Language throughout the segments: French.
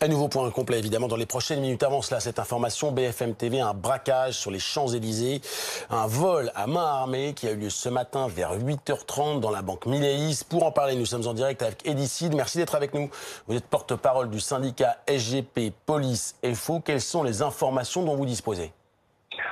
Un nouveau point complet, évidemment, dans les prochaines minutes. Avant cela, cette information, BFM TV, un braquage sur les Champs-Élysées, un vol à main armée qui a eu lieu ce matin vers 8h30 dans la banque Milléis. Pour en parler, nous sommes en direct avec Edicide. Merci d'être avec nous. Vous êtes porte-parole du syndicat SGP Police FO. Quelles sont les informations dont vous disposez ?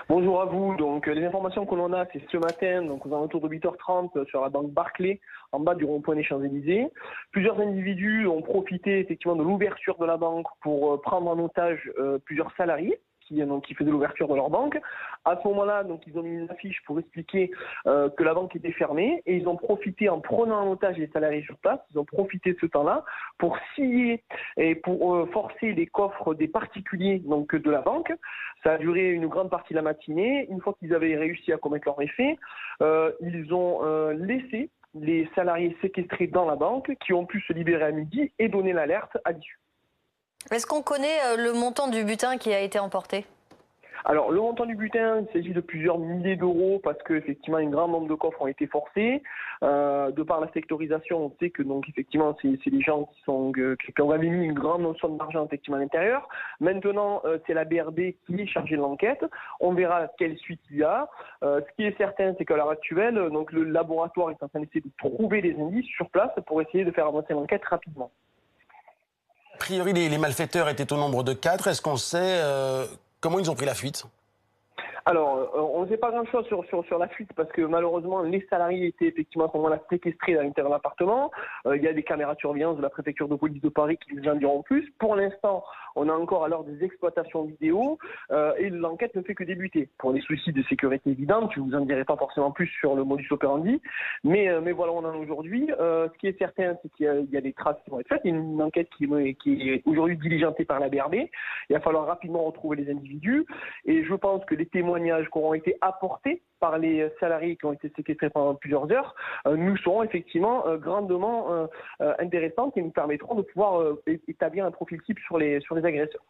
Bonjour à vous. Donc, les informations que l'on a, c'est ce matin, donc aux alentours de 8h30, sur la banque Barclay, en bas du rond-point des Champs-Élysées. Plusieurs individus ont profité effectivement de l'ouverture de la banque pour prendre en otage plusieurs salariés qui faisaient l'ouverture de leur banque. À ce moment-là, donc ils ont mis une affiche pour expliquer que la banque était fermée et ils ont profité, en prenant en otage les salariés sur place, ils ont profité de ce temps-là pour scier et pour forcer les coffres des particuliers donc de la banque. Ça a duré une grande partie de la matinée. Une fois qu'ils avaient réussi à commettre leur effet, ils ont laissé les salariés séquestrés dans la banque qui ont pu se libérer à midi et donner l'alerte à l'issue. Est-ce qu'on connaît le montant du butin qui a été emporté ? Alors, le montant du butin, il s'agit de plusieurs milliers d'euros parce qu'effectivement, un grand nombre de coffres ont été forcés. De par la sectorisation, on sait que donc effectivement, c'est des gens qui avaient mis une grande somme d'argent effectivement à l'intérieur. Maintenant, c'est la BRD qui est chargée de l'enquête. On verra quelle suite il y a. Ce qui est certain, c'est qu'à l'heure actuelle, donc le laboratoire est en train d'essayer de trouver des indices sur place pour essayer de faire avancer l'enquête rapidement. A priori, les malfaiteurs étaient au nombre de 4. Est-ce qu'on sait comment ils ont pris la fuite ? Alors, on ne sait pas grand-chose sur la fuite parce que malheureusement, les salariés étaient effectivement à ce moment-là séquestrés à l'intérieur de l'appartement. Il y a des caméras de surveillance de la préfecture de police de Paris qui nous en diront plus. Pour l'instant, on a encore alors des exploitations vidéo et l'enquête ne fait que débuter. Pour des soucis de sécurité évidents, je ne vous en dirai pas forcément plus sur le modus operandi. Mais voilà, on en a aujourd'hui. Ce qui est certain, c'est qu'il y a des traces qui vont être faites. Il y a une enquête qui est aujourd'hui diligentée par la BRD. Il va falloir rapidement retrouver les individus. Et je pense que les témoignages qui auront été apportés par les salariés qui ont été séquestrés pendant plusieurs heures nous seront effectivement grandement intéressantes et nous permettront de pouvoir établir un profil type sur les agresseurs.